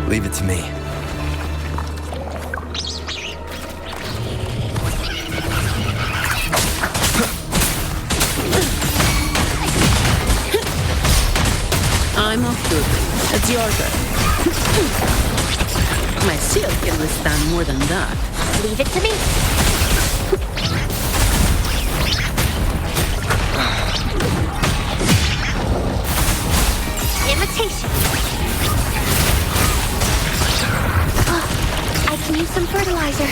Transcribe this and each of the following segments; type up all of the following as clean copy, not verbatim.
Leave it to me. I'm off duty. It's your turn. My shield can withstand more than that. Leave it to me. Imitation. Oh, I can use some fertilizer.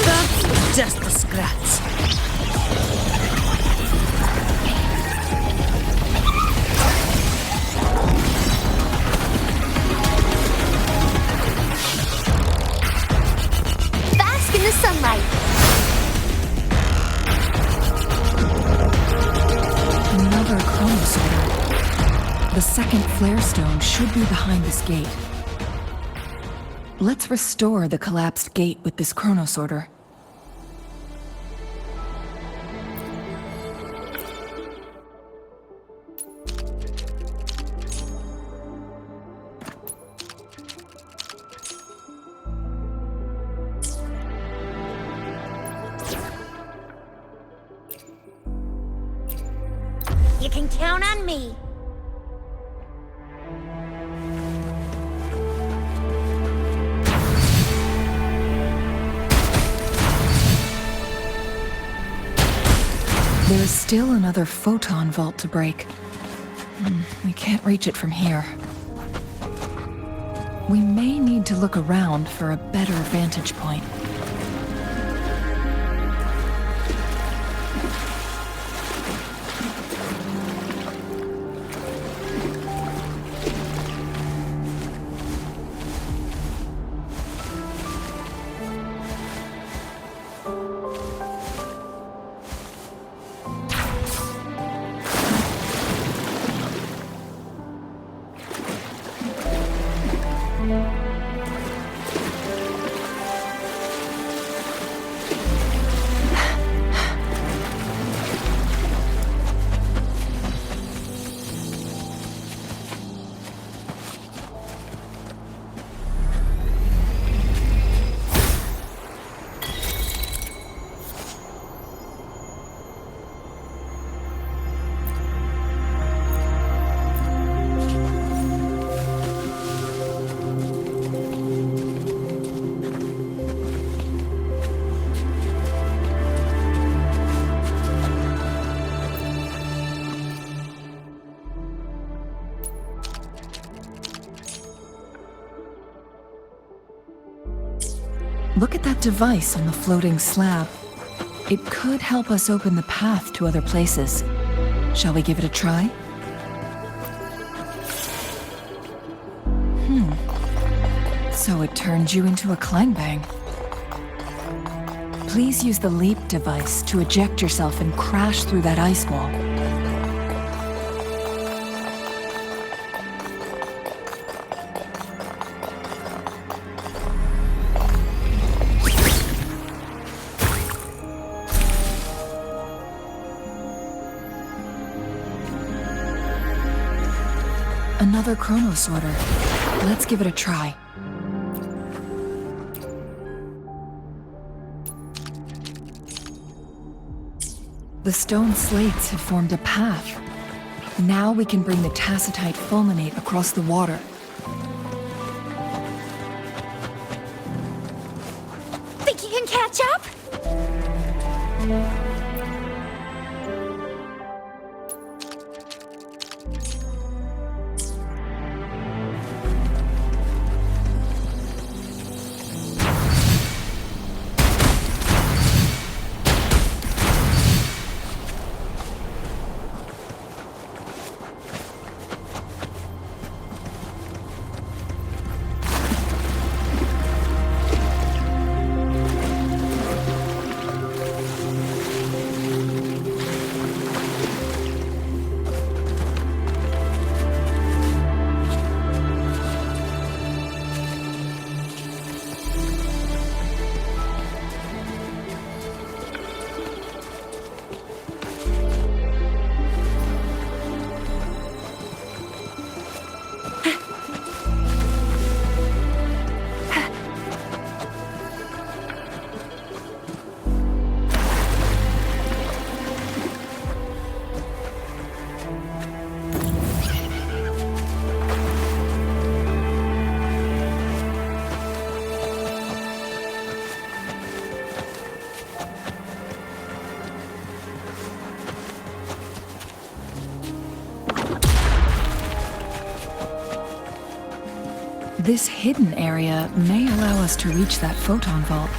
That's just a scratch. The sunlight. Another chronosorter. The second flare stone should be behind this gate. Let's restore the collapsed gate with this chronosorter. You can count on me. There is still another photon vault to break. We can't reach it from here. We may need to look around for a better vantage point. Look at that device on the floating slab. It could help us open the path to other places. Shall we give it a try? So it turned you into a clangbang. Please use the leap device to eject yourself and crash through that ice wall. Another chronosorter. Let's give it a try. The stone slates have formed a path. Now we can bring the tacitite fulminate across the water. Think you can catch up? This hidden area may allow us to reach that photon vault.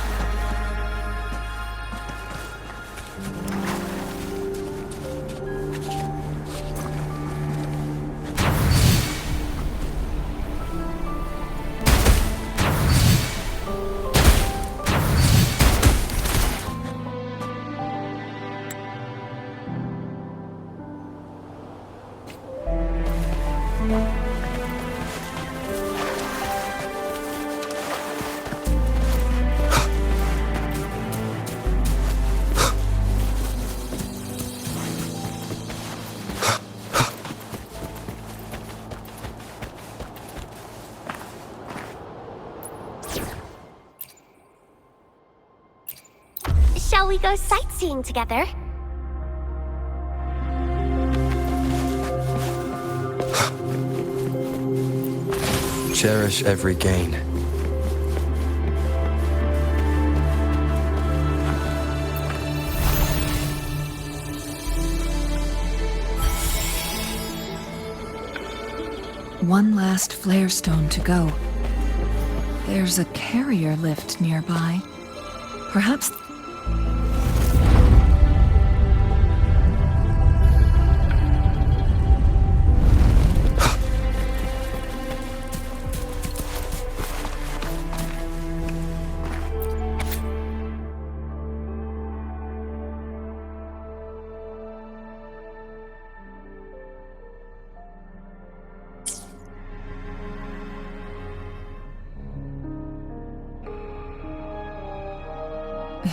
Shall we go sightseeing together? Cherish every gain. One last flare stone to go. There's a carrier lift nearby. Perhaps...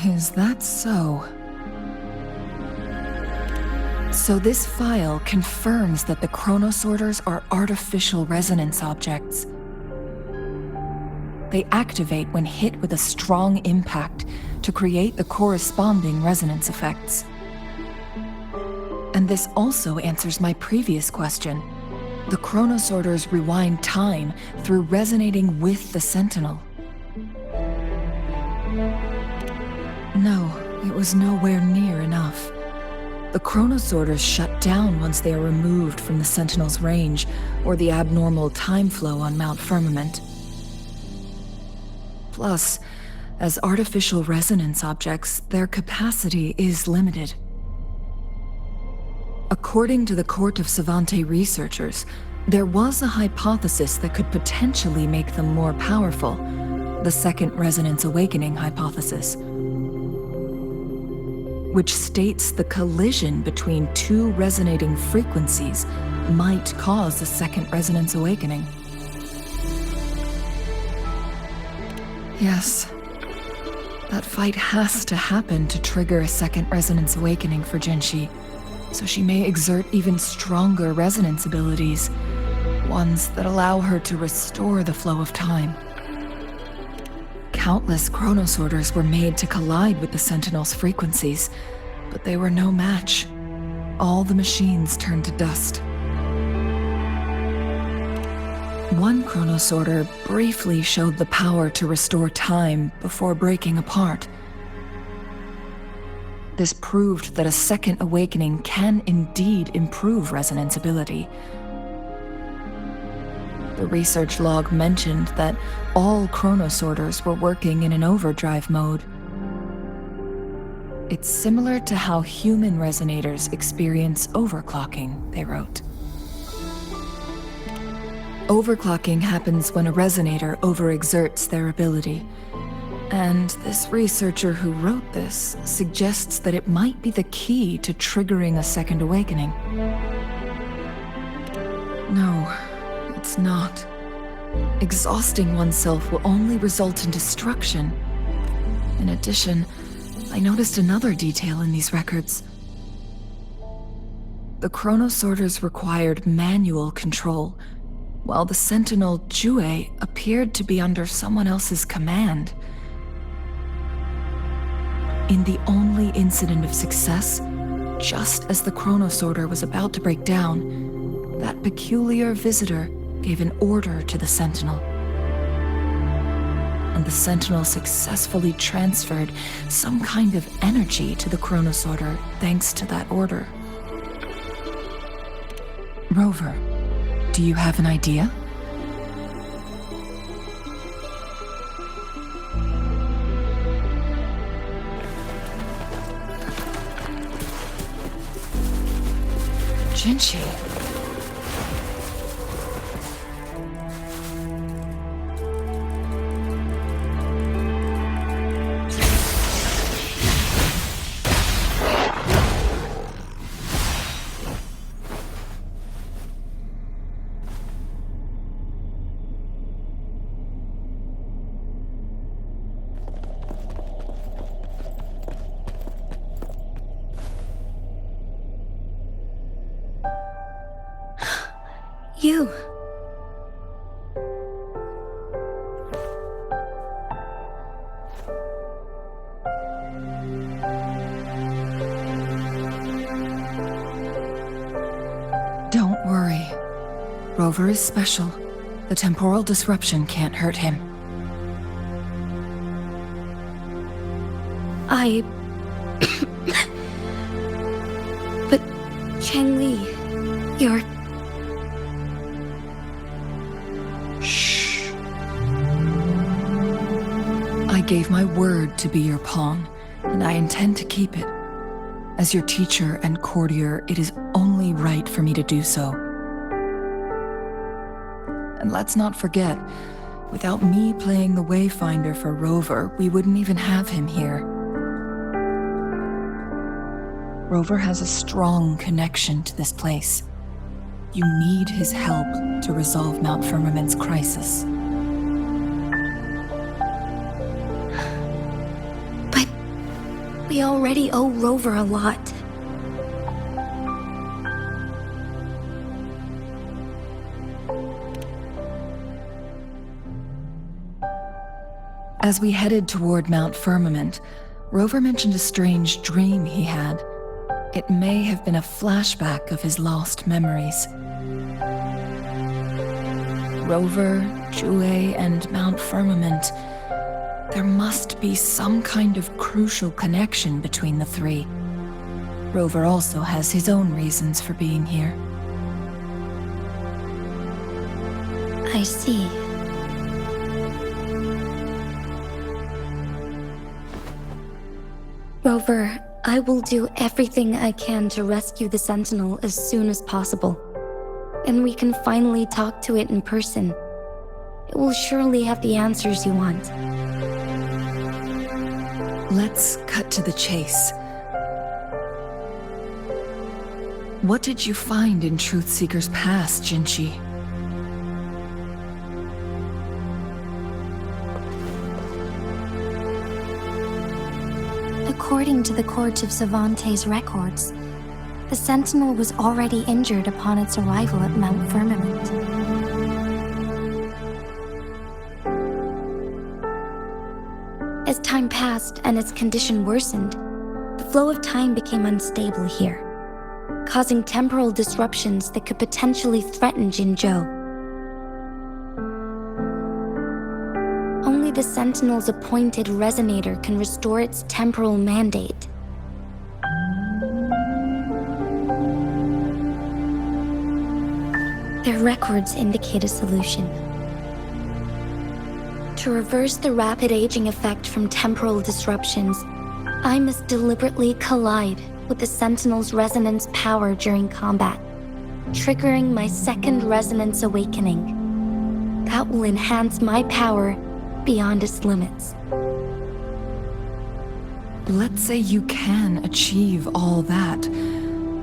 Is that so? So this file confirms that the chronosorters are artificial resonance objects. They activate when hit with a strong impact to create the corresponding resonance effects. And this also answers my previous question. The chronosorters rewind time through resonating with the Sentinel. No, it was nowhere near enough. The chronosorters shut down once they are removed from the Sentinel's range, or the abnormal time flow on Mount Firmament. Plus, as artificial resonance objects, their capacity is limited. According to the Court of Savante researchers, there was a hypothesis that could potentially make them more powerful, the Second Resonance Awakening hypothesis, which states the collision between two resonating frequencies might cause a second resonance awakening. Yes, that fight has to happen to trigger a second resonance awakening for Jinshi, so she may exert even stronger resonance abilities, ones that allow her to restore the flow of time. Countless chronosorters were made to collide with the Sentinel's frequencies, but they were no match. All the machines turned to dust. One chronosorter briefly showed the power to restore time before breaking apart. This proved that a second awakening can indeed improve resonance ability. The research log mentioned that all chronosorters were working in an overdrive mode. It's similar to how human resonators experience overclocking, they wrote. Overclocking happens when a resonator overexerts their ability. And this researcher who wrote this suggests that it might be the key to triggering a second awakening. No, it's not. Exhausting oneself will only result in destruction. In addition, I noticed another detail in these records. The chronosorters required manual control, while the Sentinel Jue appeared to be under someone else's command. In the only incident of success, just as the chronosorter was about to break down, that peculiar visitor gave an order to the Sentinel. And the Sentinel successfully transferred some kind of energy to the chronosorter thanks to that order. Rover, do you have an idea? Jinchi. You. Don't worry. Rover is special. The temporal disruption can't hurt him. But Changli, you're... Shh. I gave my word to be your pawn, and I intend to keep it. As your teacher and courtier, it is only right for me to do so. And let's not forget, without me playing the Wayfinder for Rover, we wouldn't even have him here. Rover has a strong connection to this place. You need his help to resolve Mount Firmament's crisis. But we already owe Rover a lot. As we headed toward Mount Firmament, Rover mentioned a strange dream he had. It may have been a flashback of his lost memories. Rover, Jue, and Mount Firmament. There must be some kind of crucial connection between the three. Rover also has his own reasons for being here. I see. Rover, I will do everything I can to rescue the Sentinel as soon as possible. And we can finally talk to it in person. It will surely have the answers you want. Let's cut to the chase. What did you find in Truthseeker's past, Jinchi? According to the Court of Savante's records, the Sentinel was already injured upon its arrival at Mount Firmament. As time passed and its condition worsened, the flow of time became unstable here, causing temporal disruptions that could potentially threaten Jinzhou. Only the Sentinel's appointed resonator can restore its temporal mandate. Their records indicate a solution. To reverse the rapid aging effect from temporal disruptions, I must deliberately collide with the Sentinel's resonance power during combat, triggering my second resonance awakening. That will enhance my power beyond its limits. Let's say you can achieve all that,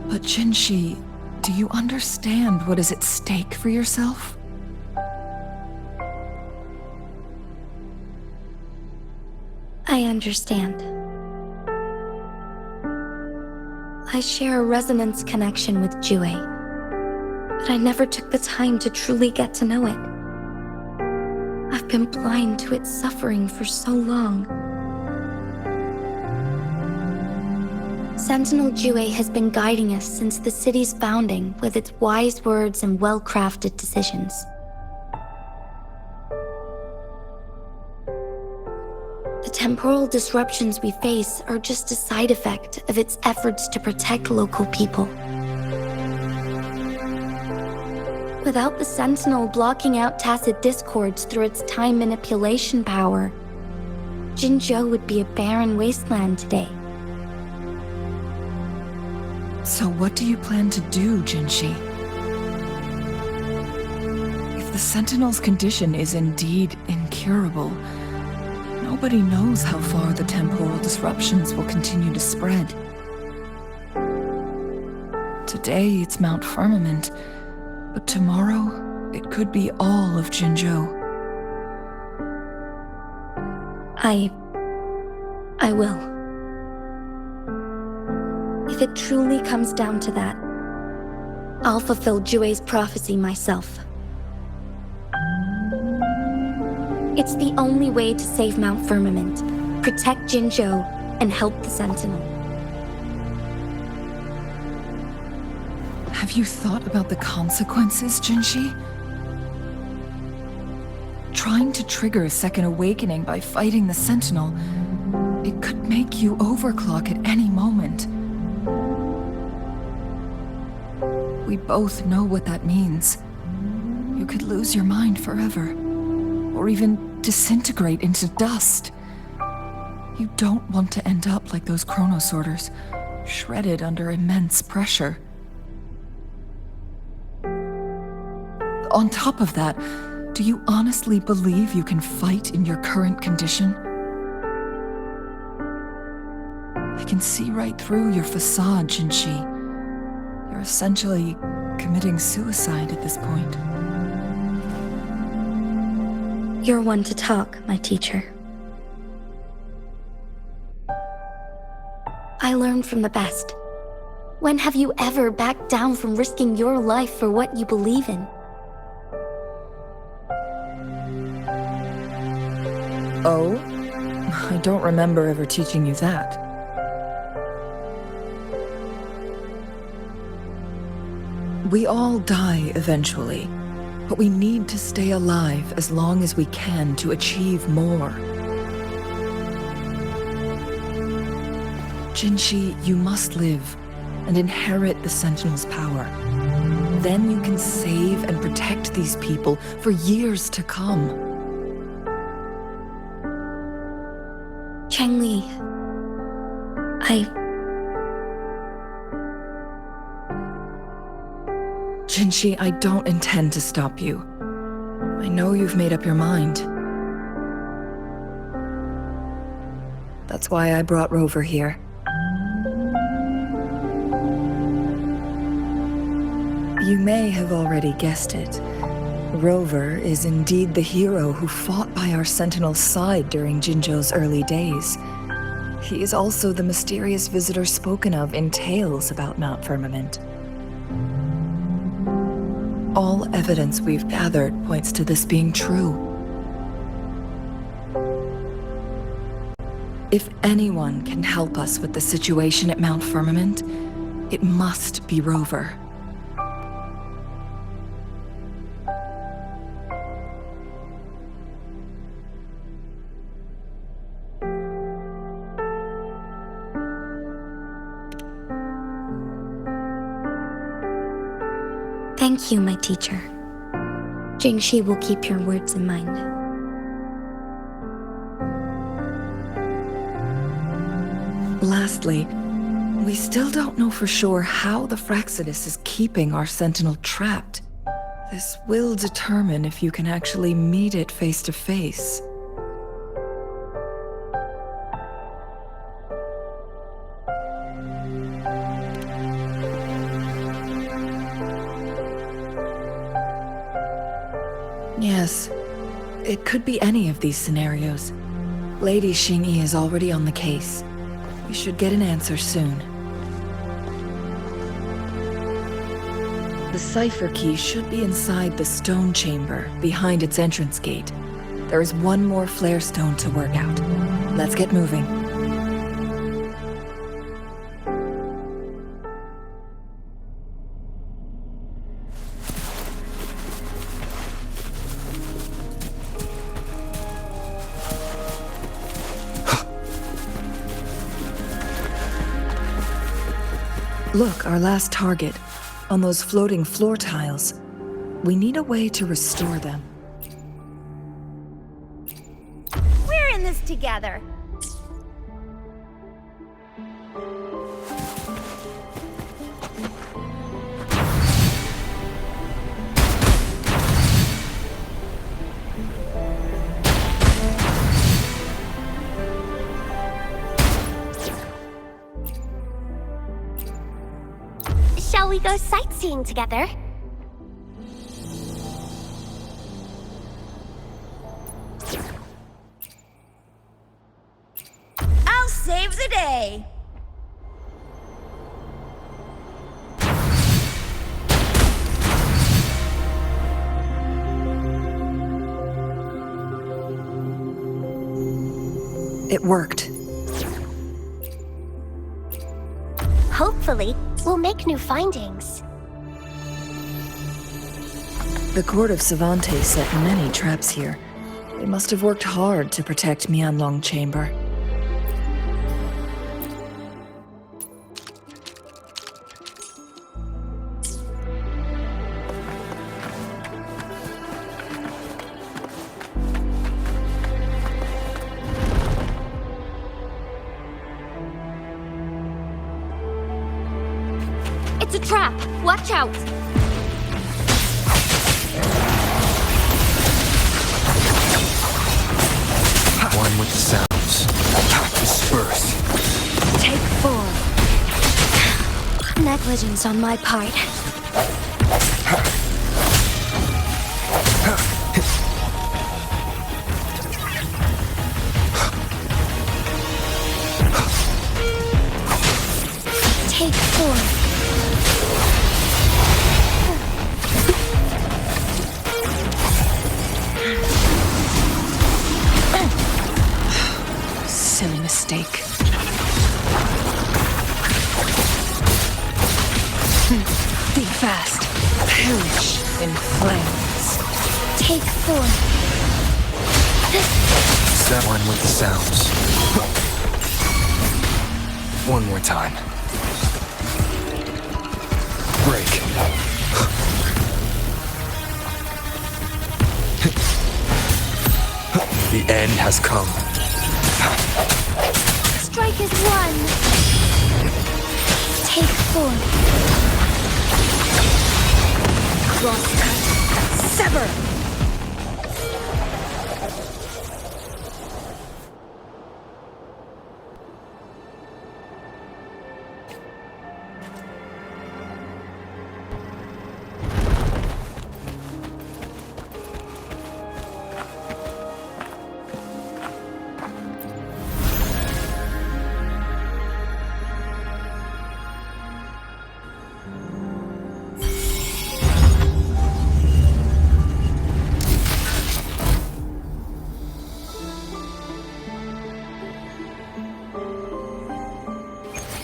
but Jinchi, do you understand what is at stake for yourself? I understand. I share a resonance connection with Jue, but I never took the time to truly get to know it. I've been blind to its suffering for so long. Sentinel Jue has been guiding us since the city's founding with its wise words and well-crafted decisions. The temporal disruptions we face are just a side effect of its efforts to protect local people. Without the Sentinel blocking out tacit discords through its time manipulation power, Jinzhou would be a barren wasteland today. So what do you plan to do, Jinshi? If the Sentinel's condition is indeed incurable, nobody knows how far the temporal disruptions will continue to spread. Today it's Mount Firmament, but tomorrow it could be all of Jinzhou. I will. If it truly comes down to that, I'll fulfill Jue's prophecy myself. It's the only way to save Mount Firmament, protect Jinzhou, and help the Sentinel. Have you thought about the consequences, Jinshi? Trying to trigger a second awakening by fighting the Sentinel, it could make you overclock at any moment. We both know what that means. You could lose your mind forever, or even disintegrate into dust. You don't want to end up like those chronosorters, shredded under immense pressure. On top of that, do you honestly believe you can fight in your current condition? I can see right through your facade, Jinshi. You're essentially committing suicide at this point. You're one to talk, my teacher. I learned from the best. When have you ever backed down from risking your life for what you believe in? Oh? I don't remember ever teaching you that. We all die eventually, but we need to stay alive as long as we can to achieve more. Jinshi, you must live and inherit the Sentinel's power. Then you can save and protect these people for years to come. Changli, Jinshi, I don't intend to stop you. I know you've made up your mind. That's why I brought Rover here. You may have already guessed it. Rover is indeed the hero who fought by our Sentinel's side during Jinzhou's early days. He is also the mysterious visitor spoken of in tales about Mount Firmament. All evidence we've gathered points to this being true. If anyone can help us with the situation at Mount Firmament, it must be Rover. thank you, my teacher. Jingxi will keep your words in mind. Lastly, we still don't know for sure how the Fraxidus is keeping our Sentinel trapped. This will determine if you can actually meet it face to face. Yes, it could be any of these scenarios. Lady Xingyi is already on the case. We should get an answer soon. The cipher key should be inside the stone chamber, behind its entrance gate. There is one more flare stone to work out. Let's get moving. Look, our last target. On those floating floor tiles. We need a way to restore them. We're in this together. we go sightseeing together? I'll save the day! It worked. Hopefully, we'll make new findings. The court of Cervantes set many traps here. They must have worked hard to protect Mianlong Chamber. It's a trap! Watch out! One with the sounds. Disperse. Take 4. Negligence on my part. Take 4. Silly mistake. Be fast. Perish in flames. Take 4. That one with the sounds. One more time. Break. The end has come. Strike is 1. Take 4. Crosscut. Sever!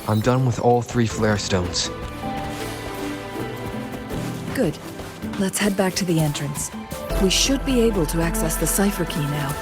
I'm done with all 3 flare stones. Good. Let's head back to the entrance. We should be able to access the cipher key now.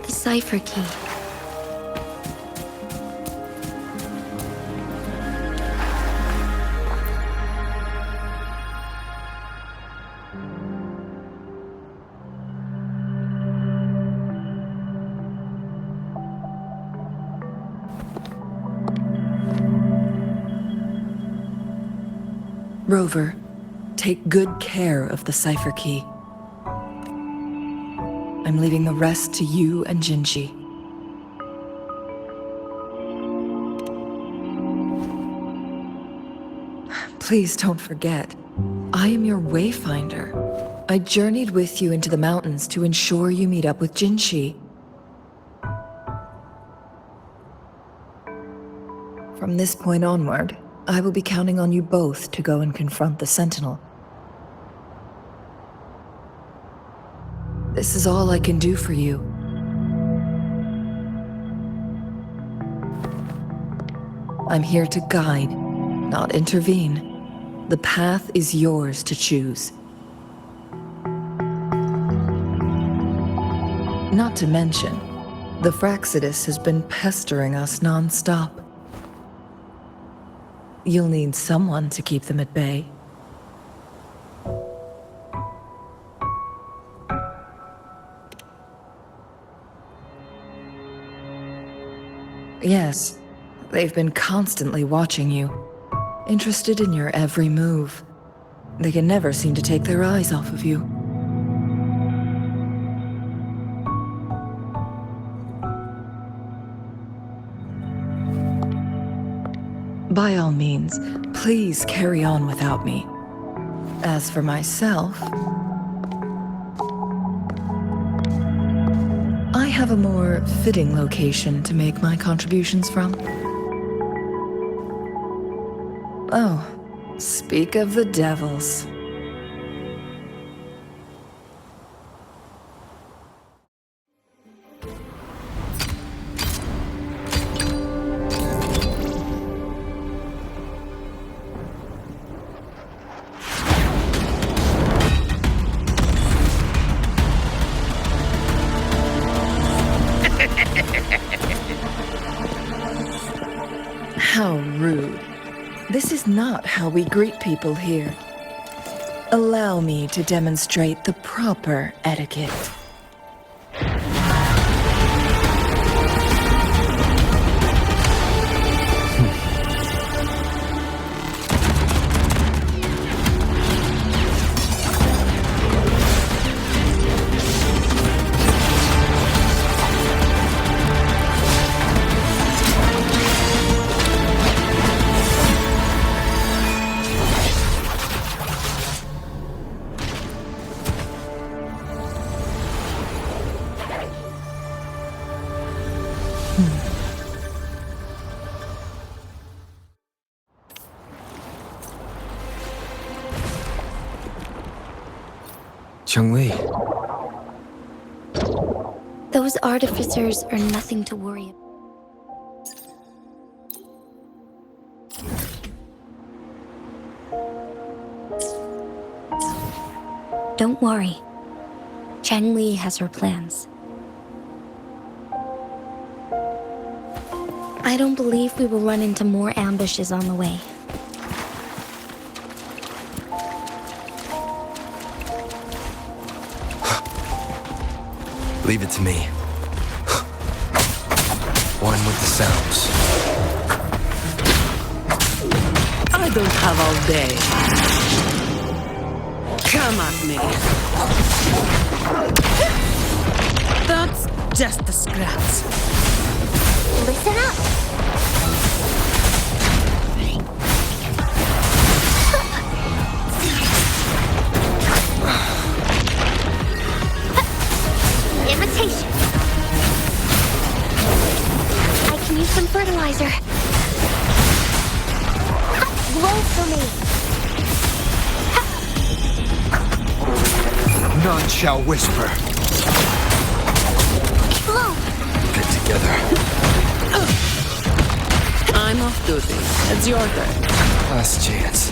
Cipher key. Rover, take good care of the cipher key. I'm leaving the rest to you and Jinji. Please don't forget, I am your wayfinder. I journeyed with you into the mountains to ensure you meet up with Jinshi. From this point onward, I will be counting on you both to go and confront the Sentinel. This is all I can do for you. I'm here to guide, not intervene. The path is yours to choose. Not to mention, the Fraxidus has been pestering us non-stop. You'll need someone to keep them at bay. Yes, they've been constantly watching you, interested in your every move. They can never seem to take their eyes off of you. By all means, please carry on without me. As for myself, I have a more fitting location to make my contributions from. Oh, speak of the devils. How rude. This is not how we greet people here. Allow me to demonstrate the proper etiquette. Chun-Li. Those artificers are nothing to worry about. Don't worry. Chun-Li has her plans. I don't believe we will run into more ambushes on the way. Leave it to me. One with the sounds. I don't have all day. Come at me. That's just a scratch. Listen up. Imitation. I can use some fertilizer. Blow for me. None shall whisper. Blow. Get together. I'm off duty. It's your turn. Last chance.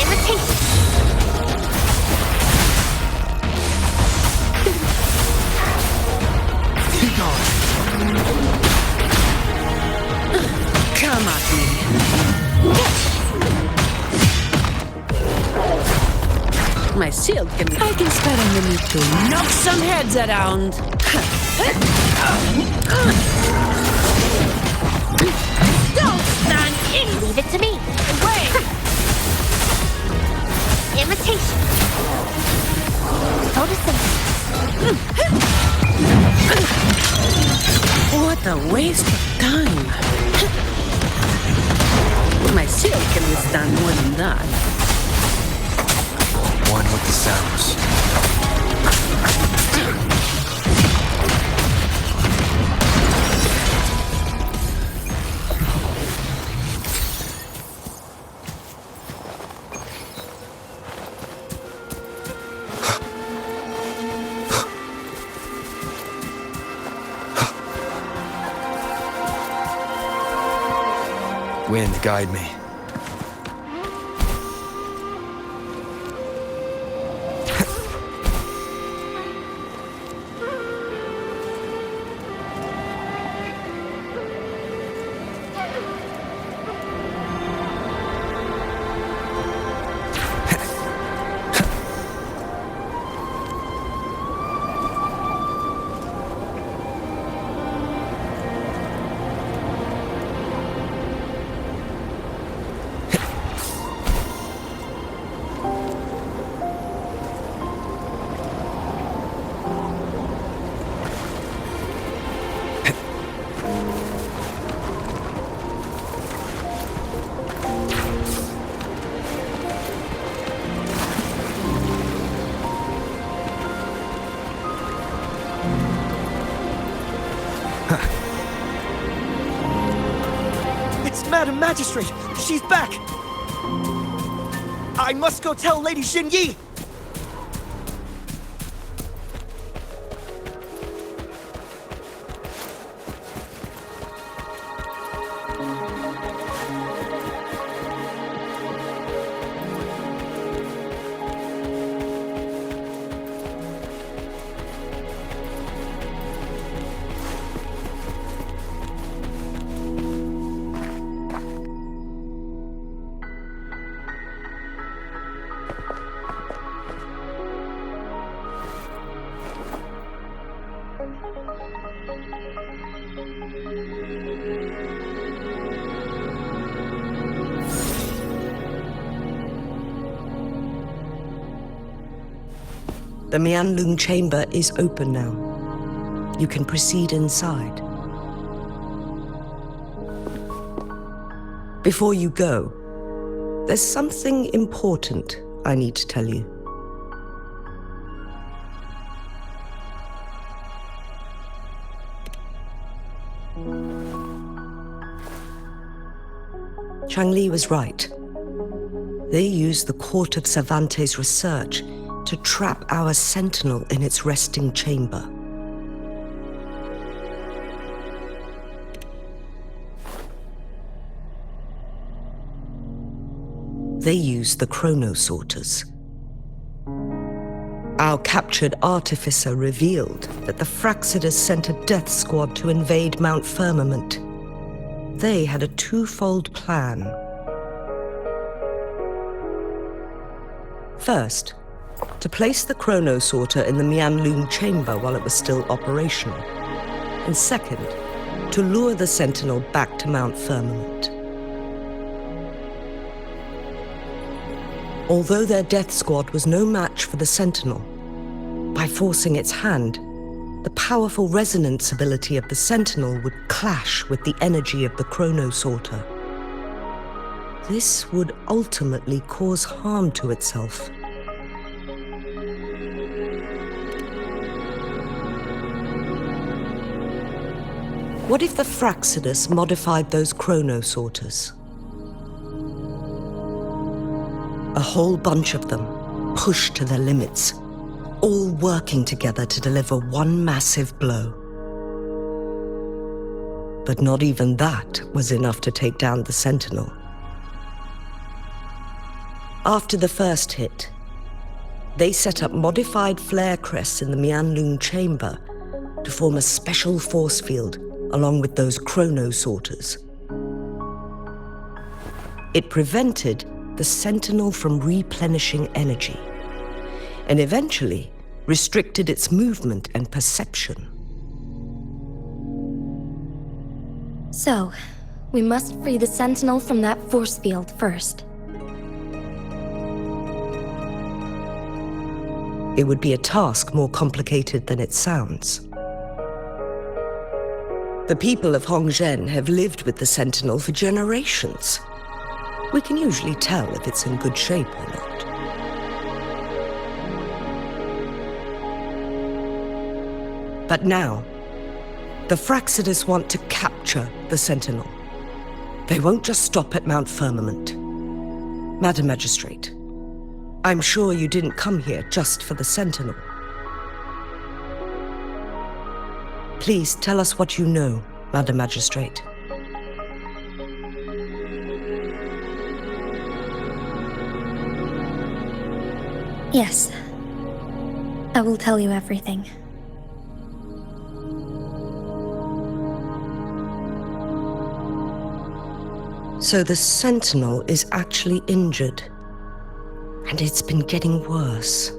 Imitation. Be gone. Come at me. My shield can... I can spare a minute to knock some heads around. Don't stand in! Leave it to me. Away! Imitation. Photosynthesis. What a waste of time. My shield can withstand more than that. One with the sounds. Wind, guide me. It's Madam Magistrate! She's back! I must go tell Lady Xinyi! The Mianlung chamber is open now. You can proceed inside. Before you go, there's something important I need to tell you. Changli was right. They used the Court of Cervantes' research to trap our sentinel in its resting chamber. They used the chronosorters. Our captured artificer revealed that the Fraxidus sent a death squad to invade Mount Firmament. They had a twofold plan. First, to place the chronosorter in the Mianlung chamber while it was still operational. And second, to lure the sentinel back to Mount Firmament. Although their death squad was no match for the sentinel, by forcing its hand, the powerful resonance ability of the sentinel would clash with the energy of the chronosorter. This would ultimately cause harm to itself. What if the Fraxidus modified those chronosorters? A whole bunch of them, pushed to their limits, all working together to deliver one massive blow. But not even that was enough to take down the Sentinel. After the first hit, they set up modified flare crests in the Mianlung chamber to form a special force field along with those chronosorters. It prevented the Sentinel from replenishing energy, and eventually restricted its movement and perception. So, we must free the Sentinel from that force field first. It would be a task more complicated than it sounds. The people of Hongzhen have lived with the Sentinel for generations. We can usually tell if it's in good shape or not. But now, the Fraxidus want to capture the Sentinel. They won't just stop at Mount Firmament. Madam Magistrate, I'm sure you didn't come here just for the Sentinel. Please tell us what you know, Madam Magistrate. Yes. I will tell you everything. So the Sentinel is actually injured. And it's been getting worse.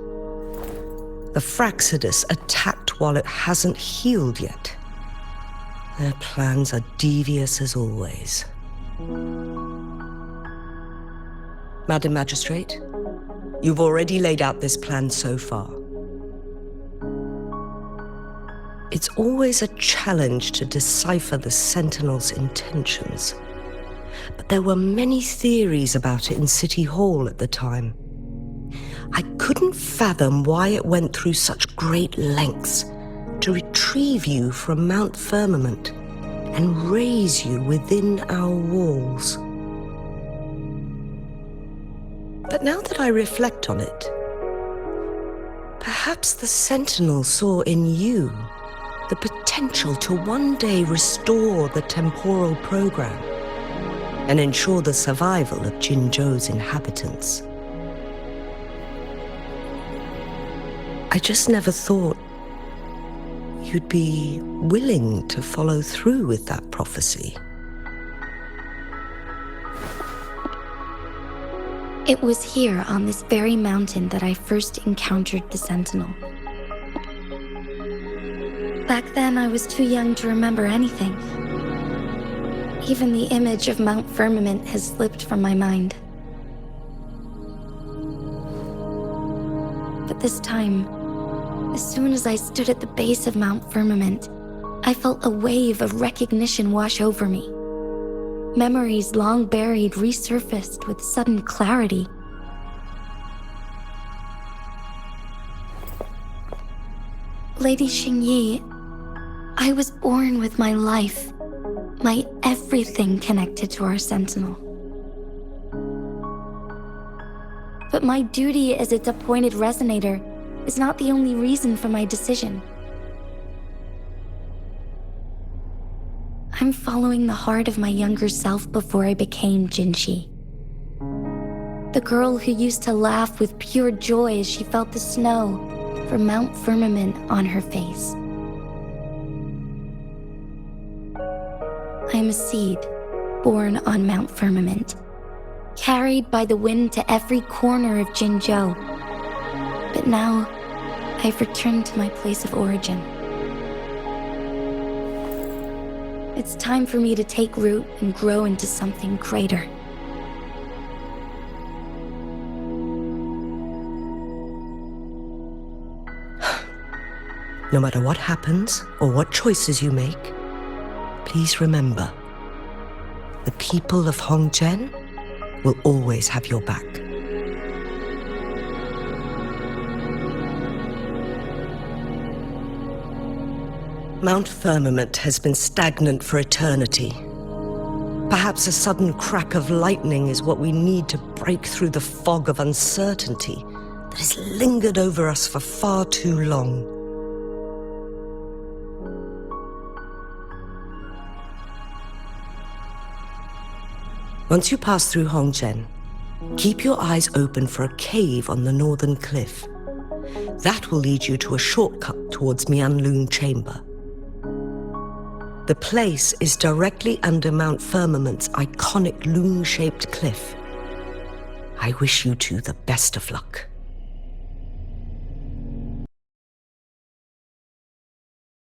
The Fraxidus attacked while it hasn't healed yet. Their plans are devious as always. Madam Magistrate, you've already laid out this plan so far. It's always a challenge to decipher the Sentinel's intentions. But there were many theories about it in City Hall at the time. I couldn't fathom why it went through such great lengths to retrieve you from Mount Firmament and raise you within our walls. But now that I reflect on it, perhaps the Sentinel saw in you the potential to one day restore the temporal program and ensure the survival of Jinzhou's inhabitants. I just never thought you'd be willing to follow through with that prophecy. It was here on this very mountain that I first encountered the Sentinel. Back then, I was too young to remember anything. Even the image of Mount Firmament has slipped from my mind. But this time, as soon as I stood at the base of Mount Firmament, I felt a wave of recognition wash over me. Memories long buried resurfaced with sudden clarity. Lady Xingyi, I was born with my life, my everything connected to our Sentinel. But my duty as its appointed resonator is not the only reason for my decision. I'm following the heart of my younger self before I became Jinshi. The girl who used to laugh with pure joy as she felt the snow from Mount Firmament on her face. I am a seed born on Mount Firmament, carried by the wind to every corner of Jinzhou. But now, I've returned to my place of origin. It's time for me to take root and grow into something greater. No matter what happens or what choices you make, please remember, the people of Hongzhen will always have your back. Mount Firmament has been stagnant for eternity. Perhaps a sudden crack of lightning is what we need to break through the fog of uncertainty that has lingered over us for far too long. Once you pass through Hongzhen, keep your eyes open for a cave on the northern cliff. That will lead you to a shortcut towards Mianlun Chamber. The place is directly under Mount Firmament's iconic loon-shaped cliff. I wish you two the best of luck.